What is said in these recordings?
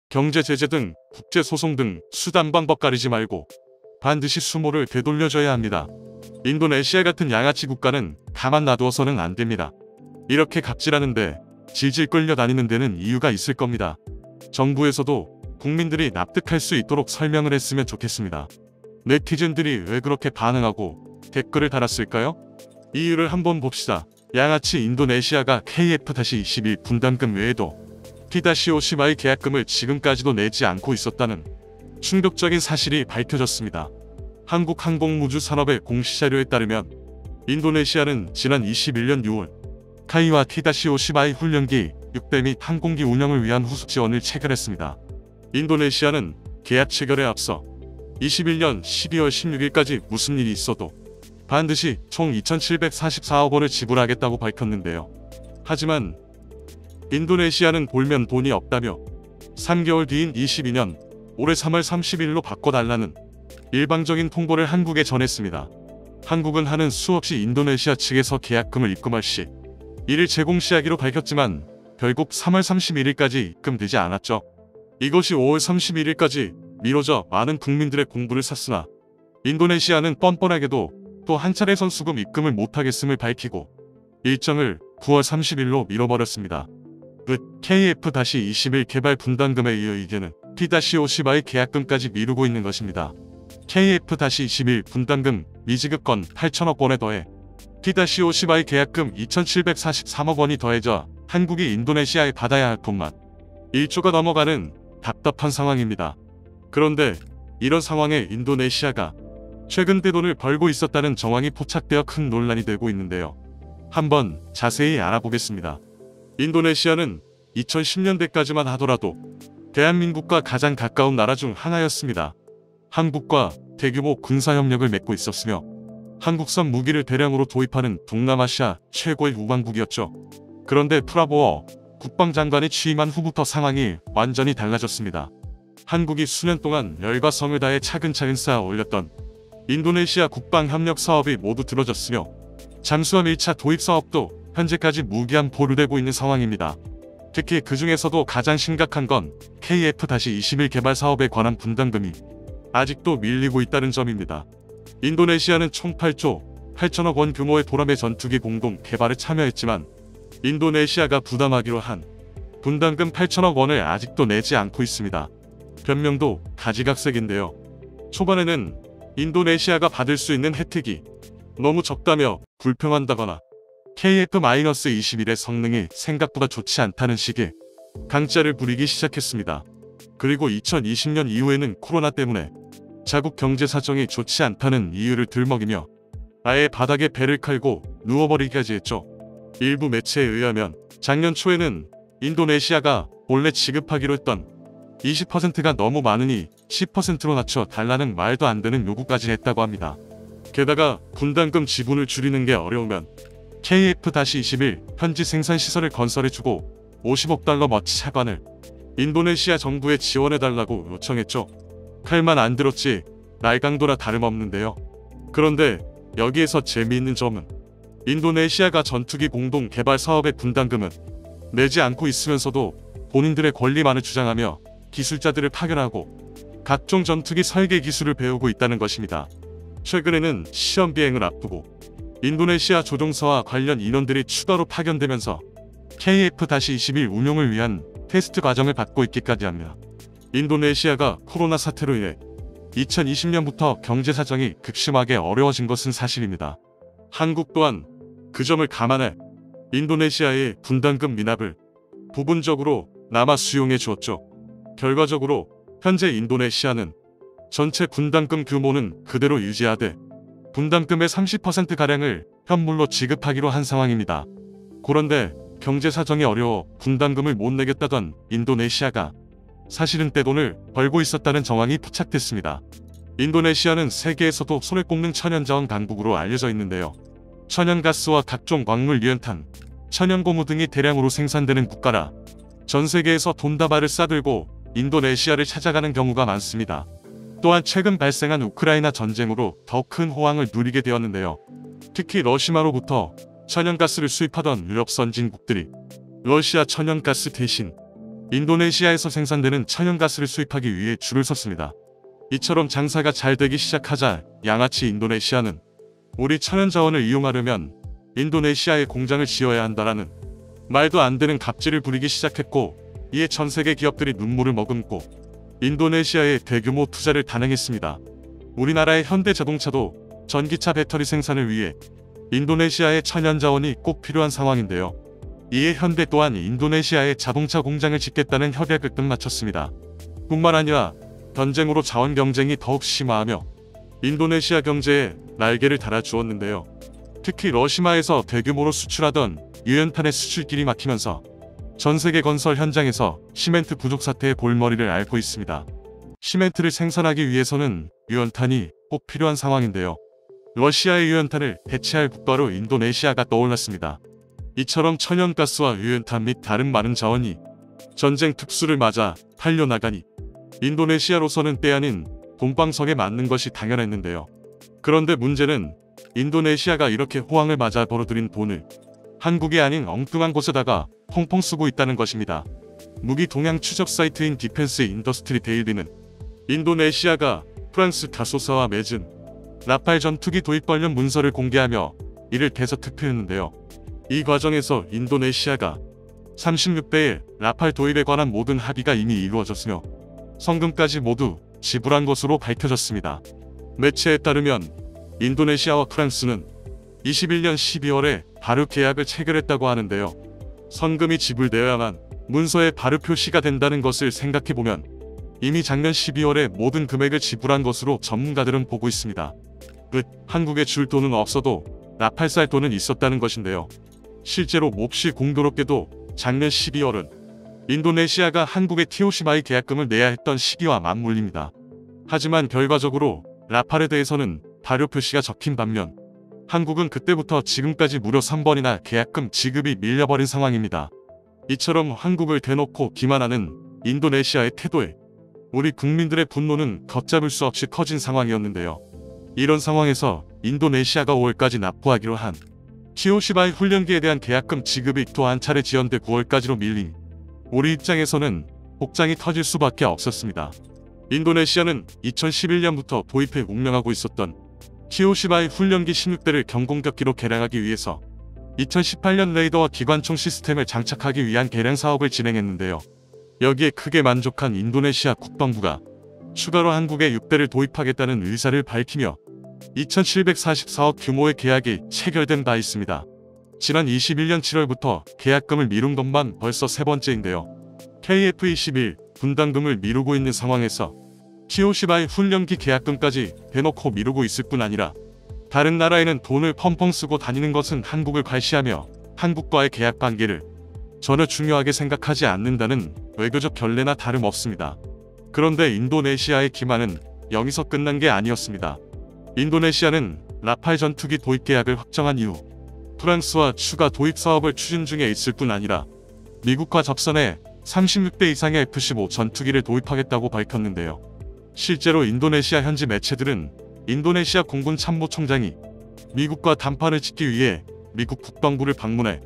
경제 제재 등 국제 소송 등 수단 방법 가리지 말고 반드시 수모를 되돌려줘야 합니다. 인도네시아 같은 양아치 국가는 가만 놔두어서는 안 됩니다. 이렇게 갑질하는데 질질 끌려다니는 데는 이유가 있을 겁니다. 정부에서도 국민들이 납득할 수 있도록 설명을 했으면 좋겠습니다. 네티즌들이 왜 그렇게 반응하고 댓글을 달았을까요? 이유를 한번 봅시다. 양아치 인도네시아가 KF-21 분담금 외에도 T-50I 계약금을 지금까지도 내지 않고 있었다는 충격적인 사실이 밝혀졌습니다. 한국항공우주산업의 공시자료에 따르면 인도네시아는 지난 21년 6월 카이와 T-50I 훈련기 6대 및 항공기 운영을 위한 후속 지원을 체결했습니다. 인도네시아는 계약 체결에 앞서 21년 12월 16일까지 무슨 일이 있어도 반드시 총 2,744억 원을 지불하겠다고 밝혔는데요. 하지만 인도네시아는 볼면 돈이 없다며 3개월 뒤인 22년 올해 3월 30일로 바꿔달라는 일방적인 통보를 한국에 전했습니다. 한국은 하는 수 없이 인도네시아 측에서 계약금을 입금할 시 이를 제공시하기로 밝혔지만 결국 3월 31일까지 입금되지 않았죠. 이것이 5월 31일까지 미뤄져 많은 국민들의 공부를 샀으나 인도네시아는 뻔뻔하게도 또 한 차례 선수금 입금을 못하겠음을 밝히고 일정을 9월 30일로 미뤄버렸습니다. KF-21 개발 분담금에 이어 이제는 T-50I 계약금까지 미루고 있는 것입니다. KF-21 분담금 미지급건 8천억 원에 더해 T-50I 계약금 2,743억 원이 더해져 한국이 인도네시아에 받아야 할 돈만 1조가 넘어가는 답답한 상황입니다. 그런데 이런 상황에 인도네시아가 최근 떼돈을 벌고 있었다는 정황이 포착되어 큰 논란이 되고 있는데요. 한번 자세히 알아보겠습니다. 인도네시아는 2010년대까지만 하더라도 대한민국과 가장 가까운 나라 중 하나였습니다. 한국과 대규모 군사협력을 맺고 있었으며 한국산 무기를 대량으로 도입하는 동남아시아 최고의 우방국이었죠. 그런데 프라보어 국방장관이 취임한 후부터 상황이 완전히 달라졌습니다. 한국이 수년 동안 열과 성을 다해 차근차근 쌓아 올렸던 인도네시아 국방협력 사업이 모두 들어졌으며 잠수함 1차 도입 사업도 현재까지 무기한 보류되고 있는 상황입니다. 특히 그 중에서도 가장 심각한 건 KF-21 개발 사업에 관한 분담금이 아직도 밀리고 있다는 점입니다. 인도네시아는 총 8조 8천억 원 규모의 도람의 전투기 공동 개발에 참여했지만 인도네시아가 부담하기로 한 분담금 8천억 원을 아직도 내지 않고 있습니다. 변명도 가지각색인데요. 초반에는 인도네시아가 받을 수 있는 혜택이 너무 적다며 불평한다거나 KF-21의 성능이 생각보다 좋지 않다는 식의 강짜를 부리기 시작했습니다. 그리고 2020년 이후에는 코로나 때문에 자국 경제 사정이 좋지 않다는 이유를 들먹이며 아예 바닥에 배를 깔고 누워버리기까지 했죠. 일부 매체에 의하면 작년 초에는 인도네시아가 원래 지급하기로 했던 20%가 너무 많으니 10%로 낮춰 달라는 말도 안 되는 요구까지 했다고 합니다. 게다가 분담금 지분을 줄이는 게 어려우면 KF-21 현지 생산시설을 건설해주고 50억 달러 멋지 차관을 인도네시아 정부에 지원해달라고 요청했죠. 칼만 안 들었지 날강도나 다름없는데요. 그런데 여기에서 재미있는 점은 인도네시아가 전투기 공동 개발 사업의 분담금은 내지 않고 있으면서도 본인들의 권리만을 주장하며 기술자들을 파견하고 각종 전투기 설계 기술을 배우고 있다는 것입니다. 최근에는 시험 비행을 앞두고 인도네시아 조종사와 관련 인원들이 추가로 파견되면서 KF-21 운용을 위한 테스트 과정을 받고 있기까지 합니다. 인도네시아가 코로나 사태로 인해 2020년부터 경제 사정이 극심하게 어려워진 것은 사실입니다. 한국 또한 그 점을 감안해 인도네시아의 분담금 미납을 부분적으로 남아 수용해 주었죠. 결과적으로 현재 인도네시아는 전체 분담금 규모는 그대로 유지하되 분담금의 30%가량을 현물로 지급하기로 한 상황입니다. 그런데 경제 사정이 어려워 분담금을 못 내겠다던 인도네시아가 사실은 떼돈을 벌고 있었다는 정황이 포착됐습니다. 인도네시아는 세계에서도 손에 꼽는 천연자원 강국으로 알려져 있는데요. 천연가스와 각종 광물 유연탄, 천연고무 등이 대량으로 생산되는 국가라 전 세계에서 돈다발을 싸들고 인도네시아를 찾아가는 경우가 많습니다. 또한 최근 발생한 우크라이나 전쟁으로 더 큰 호황을 누리게 되었는데요. 특히 러시아로부터 천연가스를 수입하던 유럽 선진국들이 러시아 천연가스 대신 인도네시아에서 생산되는 천연가스를 수입하기 위해 줄을 섰습니다. 이처럼 장사가 잘 되기 시작하자 양아치 인도네시아는 우리 천연자원을 이용하려면 인도네시아에 공장을 지어야 한다라는 말도 안 되는 갑질을 부리기 시작했고, 이에 전 세계 기업들이 눈물을 머금고 인도네시아에 대규모 투자를 단행했습니다. 우리나라의 현대자동차도 전기차 배터리 생산을 위해 인도네시아의 천연자원이 꼭 필요한 상황인데요. 이에 현대 또한 인도네시아에 자동차 공장을 짓겠다는 협약을 끝마쳤습니다. 뿐만 아니라 전쟁으로 자원 경쟁이 더욱 심화하며 인도네시아 경제에 날개를 달아주었는데요. 특히 러시아에서 대규모로 수출하던 유연탄의 수출길이 막히면서 전세계 건설 현장에서 시멘트 부족 사태의 골머리를 앓고 있습니다. 시멘트를 생산하기 위해서는 유연탄이 꼭 필요한 상황인데요. 러시아의 유연탄을 대체할 국가로 인도네시아가 떠올랐습니다. 이처럼 천연가스와 유연탄 및 다른 많은 자원이 전쟁 특수를 맞아 팔려나가니 인도네시아로서는 때 아닌 돈방석에 맞는 것이 당연했는데요. 그런데 문제는 인도네시아가 이렇게 호황을 맞아 벌어들인 돈을 한국이 아닌 엉뚱한 곳에다가 펑펑 쓰고 있다는 것입니다. 무기 동향 추적 사이트인 디펜스 인더스트리 데일리는 인도네시아가 프랑스 다소사와 맺은 라팔 전투기 도입 관련 문서를 공개하며 이를 대서특필했는데요. 이 과정에서 인도네시아가 36배의 라팔 도입에 관한 모든 합의가 이미 이루어졌으며 성금까지 모두 지불한 것으로 밝혀졌습니다. 매체에 따르면 인도네시아와 프랑스는 21년 12월에 발효 계약을 체결했다고 하는데요. 성금이 지불되어야만 문서에 발효 표시가 된다는 것을 생각해보면 이미 작년 12월에 모든 금액을 지불한 것으로 전문가들은 보고 있습니다. 한국에 줄 돈은 없어도 라팔 쌀 돈은 있었다는 것인데요. 실제로 몹시 공교롭게도 작년 12월은 인도네시아가 한국의 TOC마이 계약금을 내야 했던 시기와 맞물립니다. 하지만 결과적으로 라팔에 대해서는 발효 표시가 적힌 반면 한국은 그때부터 지금까지 무려 3번이나 계약금 지급이 밀려버린 상황입니다. 이처럼 한국을 대놓고 기만하는 인도네시아의 태도에 우리 국민들의 분노는 걷잡을 수 없이 커진 상황이었는데요. 이런 상황에서 인도네시아가 5월까지 납부하기로 한 TOC마이 훈련기에 대한 계약금 지급이 또 한 차례 지연돼 9월까지로 밀린 우리 입장에서는 복장이 터질 수밖에 없었습니다. 인도네시아는 2011년부터 도입해 운영하고 있었던 TOC마이 훈련기 16대를 경공격기로 개량하기 위해서 2018년 레이더와 기관총 시스템을 장착하기 위한 개량 사업을 진행했는데요. 여기에 크게 만족한 인도네시아 국방부가 추가로 한국에 6대를 도입하겠다는 의사를 밝히며 2,744억 규모의 계약이 체결된 바 있습니다. 지난 21년 7월부터 계약금을 미룬 것만 벌써 세 번째인데요. KF-21 분담금을 미루고 있는 상황에서 TOC마이 훈련기 계약금까지 대놓고 미루고 있을 뿐 아니라 다른 나라에는 돈을 펑펑 쓰고 다니는 것은 한국을 과시하며 한국과의 계약 관계를 전혀 중요하게 생각하지 않는다는 외교적 결례나 다름없습니다. 그런데 인도네시아의 기만은 여기서 끝난 게 아니었습니다. 인도네시아는 라팔 전투기 도입 계약을 확정한 이후 프랑스와 추가 도입 사업을 추진 중에 있을 뿐 아니라 미국과 접선해 36대 이상의 F-15 전투기를 도입하겠다고 밝혔는데요. 실제로 인도네시아 현지 매체들은 인도네시아 공군 참모총장이 미국과談判을 짓기 위해 미국 국방부를 방문해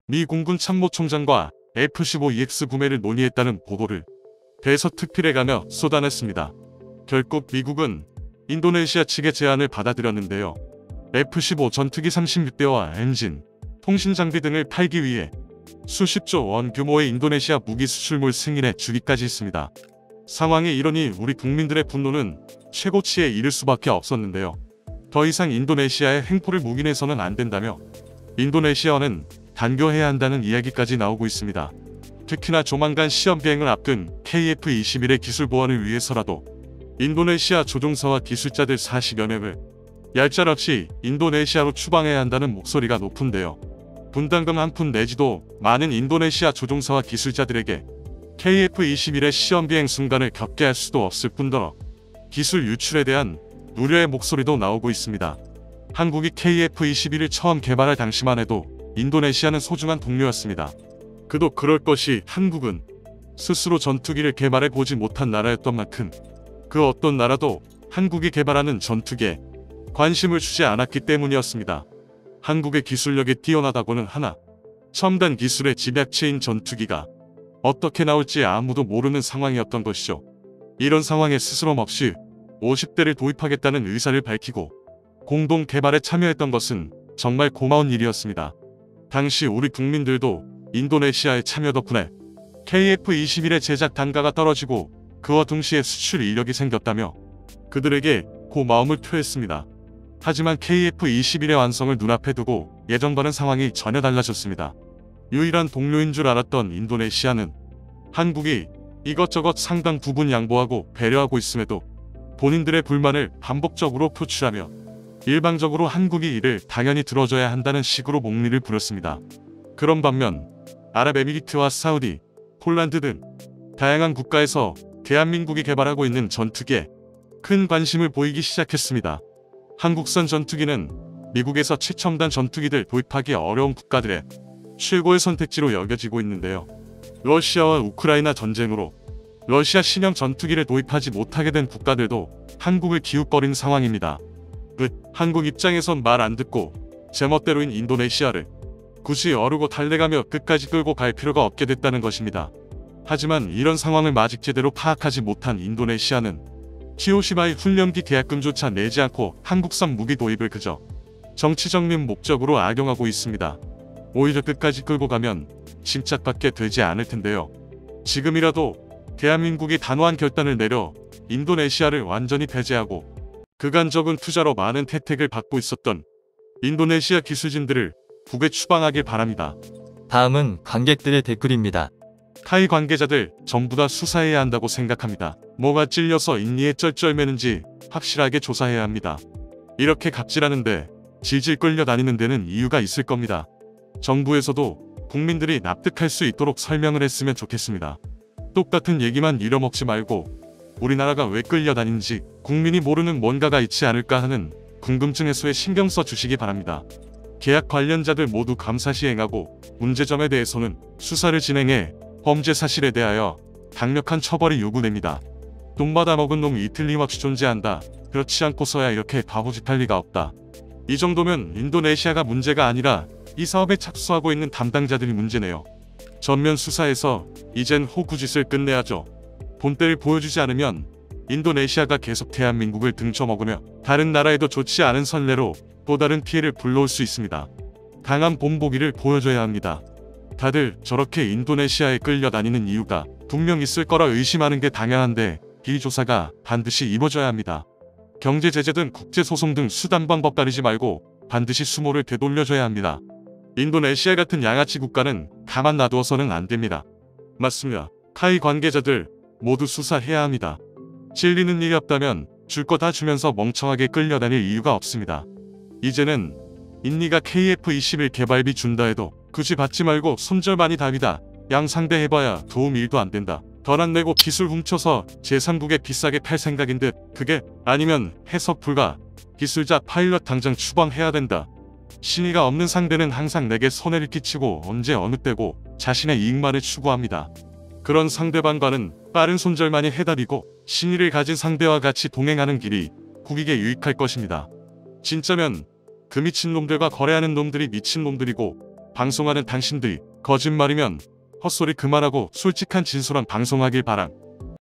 미 공군 참모총장과 F-15EX 구매를 논의했다는 보도를 대서특필해가며 쏟아냈습니다. 결국 미국은 인도네시아 측의 제안을 받아들였는데요. F-15 전투기 36대와 엔진, 통신 장비 등을 팔기 위해 수십조 원 규모의 인도네시아 무기 수출물 승인해 주기까지 했습니다. 상황이 이러니 우리 국민들의 분노는 최고치에 이를 수밖에 없었는데요. 더 이상 인도네시아의 횡포를 묵인해서는 안 된다며 인도네시아와는 단교해야 한다는 이야기까지 나오고 있습니다. 특히나 조만간 시험 비행을 앞둔 KF-21의 기술 보완을 위해서라도 인도네시아 조종사와 기술자들 40여 명을 얄짤없이 인도네시아로 추방해야 한다는 목소리가 높은데요. 분담금 한 푼 내지도 많은 인도네시아 조종사와 기술자들에게 KF-21의 시험 비행 순간을 겪게 할 수도 없을 뿐더러 기술 유출에 대한 우려의 목소리도 나오고 있습니다. 한국이 KF-21을 처음 개발할 당시만 해도 인도네시아는 소중한 동료였습니다. 그도 그럴 것이 한국은 스스로 전투기를 개발해 보지 못한 나라였던 만큼 그 어떤 나라도 한국이 개발하는 전투기에 관심을 주지 않았기 때문이었습니다. 한국의 기술력이 뛰어나다고는 하나 첨단 기술의 집약체인 전투기가 어떻게 나올지 아무도 모르는 상황이었던 것이죠. 이런 상황에 스스럼 없이 50대를 도입하겠다는 의사를 밝히고 공동 개발에 참여했던 것은 정말 고마운 일이었습니다. 당시 우리 국민들도 인도네시아의 참여 덕분에 KF-21의 제작 단가가 떨어지고 그와 동시에 수출 이력이 생겼다며 그들에게 고마움을 표했습니다. 하지만 KF-21의 완성을 눈앞에 두고 예전과는 상황이 전혀 달라졌습니다. 유일한 동료인 줄 알았던 인도네시아는 한국이 이것저것 상당 부분 양보하고 배려하고 있음에도 본인들의 불만을 반복적으로 표출하며 일방적으로 한국이 이를 당연히 들어줘야 한다는 식으로 목리를 부렸습니다. 그런 반면 아랍에미리트와 사우디, 폴란드 등 다양한 국가에서 대한민국이 개발하고 있는 전투기에 큰 관심을 보이기 시작했습니다. 한국산 전투기는 미국에서 최첨단 전투기들 도입하기 어려운 국가들의 최고의 선택지로 여겨지고 있는데요. 러시아와 우크라이나 전쟁으로 러시아 신형 전투기를 도입하지 못하게 된 국가들도 한국을 기웃거린 상황입니다. 한국 입장에선 말 안 듣고 제멋대로인 인도네시아를 굳이 어르고 달래가며 끝까지 끌고 갈 필요가 없게 됐다는 것입니다. 하지만 이런 상황을 아직 제대로 파악하지 못한 인도네시아는 히로시마의 훈련기 계약금조차 내지 않고 한국산 무기 도입을 그저 정치적인 목적으로 악용하고 있습니다. 오히려 끝까지 끌고 가면 침착밖에 되지 않을 텐데요. 지금이라도 대한민국이 단호한 결단을 내려 인도네시아를 완전히 배제하고 그간 적은 투자로 많은 혜택을 받고 있었던 인도네시아 기술진들을 북에 추방하길 바랍니다. 다음은 관객들의 댓글입니다. 타이 관계자들 전부 다 수사해야 한다고 생각합니다. 뭐가 찔려서 인리에 쩔쩔매는지 확실하게 조사해야 합니다. 이렇게 갑질하는데 질질 끌려다니는 데는 이유가 있을 겁니다. 정부에서도 국민들이 납득할 수 있도록 설명을 했으면 좋겠습니다. 똑같은 얘기만 잃어먹지 말고 우리나라가 왜 끌려다니는지 국민이 모르는 뭔가가 있지 않을까 하는 궁금증 해소에 신경 써 주시기 바랍니다. 계약 관련자들 모두 감사 시행하고 문제점에 대해서는 수사를 진행해 범죄 사실에 대하여 강력한 처벌이 요구됩니다. 돈 받아먹은 놈이 틀림없이 존재한다. 그렇지 않고서야 이렇게 바보짓할 리가 없다. 이 정도면 인도네시아가 문제가 아니라 이 사업에 착수하고 있는 담당자들이 문제네요. 전면 수사해서 이젠 호구짓을 끝내야죠. 본때를 보여주지 않으면 인도네시아가 계속 대한민국을 등쳐먹으며 다른 나라에도 좋지 않은 선례로 또 다른 피해를 불러올 수 있습니다. 강한 본보기를 보여줘야 합니다. 다들 저렇게 인도네시아에 끌려다니는 이유가 분명 있을 거라 의심하는 게 당연한데 이 조사가 반드시 이루어져야 합니다. 경제 제재든 국제소송 등 수단 방법 가리지 말고 반드시 수모를 되돌려줘야 합니다. 인도네시아 같은 양아치 국가는 가만 놔두어서는 안 됩니다. 맞습니다. 타이 관계자들 모두 수사해야 합니다. 질리는 일이 없다면 줄 거 다 주면서 멍청하게 끌려다닐 이유가 없습니다. 이제는 인리가 KF-21 개발비 준다 해도 굳이 받지 말고 손절 많이 답이다. 양상대 해봐야 도움 1도 안 된다. 덜 안 내고 기술 훔쳐서 제3국에 비싸게 팔 생각인 듯. 그게 아니면 해석 불가. 기술자 파일럿 당장 추방해야 된다. 신의가 없는 상대는 항상 내게 손해를 끼치고 언제 어느 때고 자신의 이익만을 추구합니다. 그런 상대방과는 빠른 손절만이 해답이고 신의를 가진 상대와 같이 동행하는 길이 국익에 유익할 것입니다. 진짜면 그 미친놈들과 거래하는 놈들이 미친놈들이고 방송하는 당신들이 거짓말이면 헛소리 그만하고 솔직한 진솔한 방송하길 바람.